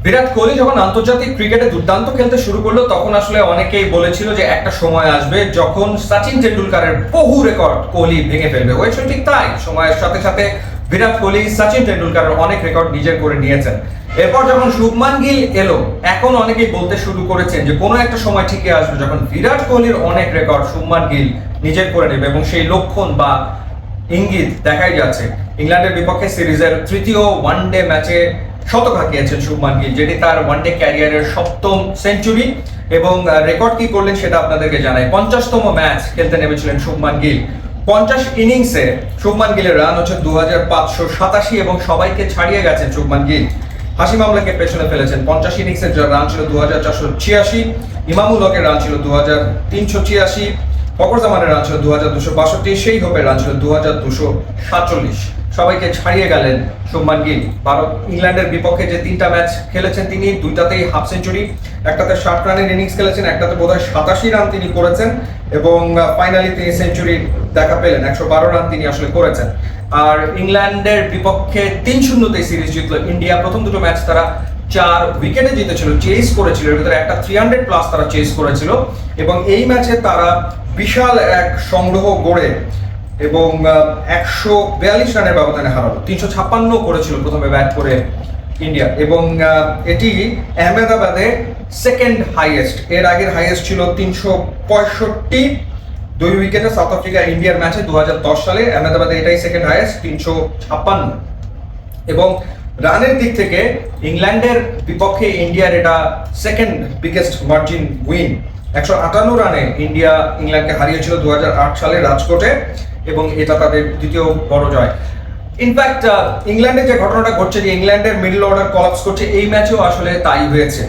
বিরাট কোহলি যখন আন্তর্জাতিক ক্রিকেটে দুর্দান্ত খেলতে শুরু করলো তখন আসলে অনেকেই বলেছিল যে একটা সময় আসবে যখন সচিন টেন্ডুলকারের বহু রেকর্ড কোহলি ভেঙে ফেলবে। হয়েছে ঠিক তাই। সময়ের সাথে সাথে বিরাট কোহলি সচিন টেন্ডুলকারের অনেক রেকর্ড নিজের করে নিয়েছেন। এরপর যখন শুভমান গিল এলো, এখন অনেকেই বলতে শুরু করেছেন যে কোনো একটা সময় ঠিকই আসবে যখন বিরাট কোহলির অনেক রেকর্ড শুভমান গিল নিজের করে নেবে, এবং সেই লক্ষণ বা ইঙ্গিত দেখাই যাচ্ছে। ইংল্যান্ডের বিপক্ষে সিরিজের তৃতীয় ওয়ানডে ম্যাচে শতক হাঁকিয়েছেন শুভমান গিল, যেটি তার ওয়ানডে ক্যারিয়ারের ৭ম সেঞ্চুরি। এবং রেকর্ড কি করলেন সেটা আপনাদেরকে জানাই। ৫০তম ম্যাচ খেলতে নেমেছিলেন শুভমান গিল। ৫০ ইনিংসে শুভমান গিলের রান হচ্ছে ২৫৮৭ এবং সবাইকে ছাড়িয়ে গেছেন শুভমান গিল। হাসিম আমলাকে পেছনে ফেলেছেন। ৫০ ইনিংসের রান ছিল ২৪৮৬, ইমামুল হকের রান ছিল ২৩৮৬, ফখর জামানের রান ছিল ২২৬২, সেই হোপের রান ছিল ২২৪৭। সবাইকে ছাড়িয়ে গেলেন শুভমান গিল। ভারত ইংল্যান্ডের বিপক্ষে যে ৩টা ম্যাচ খেলেছেন তিনি দুইটাতেই হাফ সেঞ্চুরি, একটাতে ৬০ রানের ইনিংস খেলেছেন, একটাতে বোধহয় ৮৭ রান তিনি করেছেন, এবং ফাইনালি তিনি সেঞ্চুরি দেখা পেলেন। ১১২ রান তিনি আসলে করেছেন। আর ইংল্যান্ডের বিপক্ষে ৩-০তে সিরিজ জিতলো ইন্ডিয়া। প্রথম দুটো ম্যাচ তারা 4 উইকেটে জিতেছিল, চেস করেছিল, এর ভিতরে একটা 300+ তারা চেস করেছিল, এবং এই ম্যাচে তারা বিশাল এক সংগ্রহ গড়ে এবং ১৪২ রানের ব্যবধানে হারালো। ৩৫৬ করেছিল প্রথমে ব্যাট করে ইন্ডিয়া, এবং এটি আহমেদাবাদে সেকেন্ড হাইয়েস্ট। এর আগের হাইয়েস্ট ছিল ৩৬৫ 2 উইকেটে সাউথ আফ্রিকা ইন্ডিয়ার ম্যাচে ২০১০ সালে। আহমেদাবাদে এটাই সেকেন্ড হাইয়েস্ট ৩৫৬। এবং রানের দিক থেকে ইংল্যান্ডের বিপক্ষে ইন্ডিয়ার এটা সেকেন্ড বিগেস্ট মার্জিন উইন। ১৫৮ রানে ইন্ডিয়া ইংল্যান্ডকে হারিয়েছিল ২০০৮ সালে রাজকোটে, এবং এটা তাদের দ্বিতীয় বড় জয়। ইনফ্যাক্ট ইংল্যান্ডে যে ঘটনাটা ঘটছে, যে ইংল্যান্ডের মিডল অর্ডার কলাপস করছে, এই ম্যাচেও আসলে তাই হয়েছে।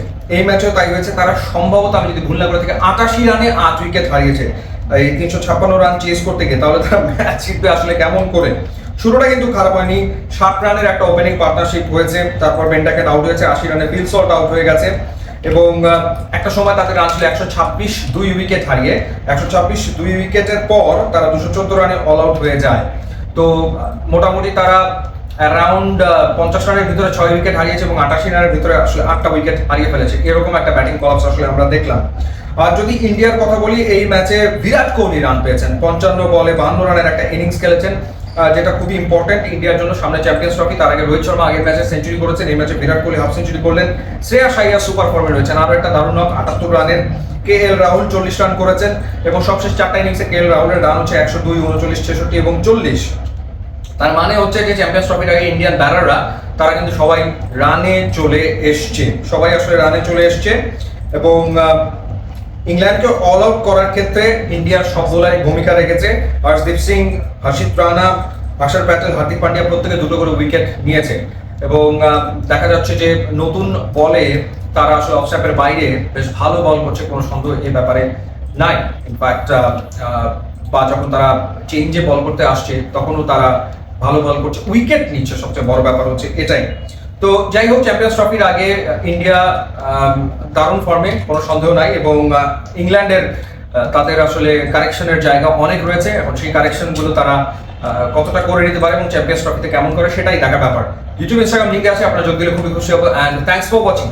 তারা সম্ভবত, আমি যদি ভুল না করে থাকি, ৮৮ রানে ৮ উইকেট হারিয়েছে এই ৩৫৬ রান চেস করতে গিয়ে। তাহলে তারা ম্যাচ জিতবে আসলে কেমন করে? শুরুটা কিন্তু খারাপ হয়নি। ৬০ রানের একটা ওপেনিং পার্টনারশিপ হয়েছে, তারপর বেন্টাকেট আউট হয়েছে, ৮০ রানে ফিল সল্ট আউট হয়ে গেছে, এবং একটা সময় তাদের রান ছিল ১২৬ 2 উইকেট হারিয়ে। ১২৬ 2 উইকেটের পর তারা ২১৪ রানে অল আউট হয়ে যায়। তো মোটামুটি তারা অ্যারাউন্ড ৫০ রানের ভিতরে 6 উইকেট হারিয়েছে, এবং ৮৮ রানের ভিতরে আসলে 8টা উইকেট হারিয়ে ফেলেছে। এরকম একটা ব্যাটিং কলাপস আসলে আমরা দেখলাম। আর যদি ইন্ডিয়ার কথা বলি, এই ম্যাচে বিরাট কোহলি রান পেয়েছেন। ৫৫ বলে ৫২ রানের একটা ইনিংস খেলেছেন, যেটা খুবই ইম্পর্টেন্ট ইন্ডিয়ার জন্য। সামনে চ্যাম্পিয়ন্স ট্রফি। তার আগে রোহিত শর্মা আগের ম্যাচে সেঞ্চুরি করেছেন, এই ম্যাচে বিরাট কোহলি হাফ সেঞ্চুরি করলেন। শ্রেয়াস আইয়ার সুপার ফর্মে রয়েছেন। আরও একটা দারুণ নক ৭৮ রানের। KL রাহুল ৪০ রান করেছেন, এবং সবশেষ 4টা ইনিংসে KL রাহুলের রান হচ্ছে ১০২, ৩৯, ৬৬ এবং ৪০। তার মানে হচ্ছে যে চ্যাম্পিয়ন্স ট্রফির আগে ইন্ডিয়ান ব্যাটাররা তারা কিন্তু সবাই রানে চলে এসছে, এবং ইংল্যান্ডকে অল আউট করার ক্ষেত্রে ইন্ডিয়ার সব বোলারই ভূমিকা রেখেছে। হর্ষদীপ সিং, হর্ষিত রানা, অক্ষর প্যাটেল, হার্দিক পান্ডিয়া প্রত্যেকে 2টো করে উইকেট নিয়েছে, এবং দেখা যাচ্ছে যে নতুন বলে তারা আসলে অফ স্ট্যাম্পের বাইরে বেশ ভালো বল করছে, কোনো সন্দেহ এই ব্যাপারে নাই। ইনফ্যাক্ট বা যখন তারা চেঞ্জে বল করতে আসছে তখনও তারা ভালো বল করছে, উইকেট নিচ্ছে, সবচেয়ে বড় ব্যাপার হচ্ছে এটাই। তো যাই হোক, চ্যাম্পিয়ন্স ট্রফির আগে ইন্ডিয়া দারুণ ফর্মে, কোনো সন্দেহ নাই, এবং ইংল্যান্ডের তাদের আসলে কারেকশনের জায়গা অনেক রয়েছে। এখন সেই কারেকশনগুলো তারা কতটা করে নিতে পারে এবং চ্যাম্পিয়ন্স ট্রফিতে কেমন করে সেটাই দেখা ব্যাপার। ইউটিউব, ইনস্টাগ্রাম লিঙ্কে আছে, আপনারা যোগ দিলে খুবই খুশি হবো। And thanks for watching.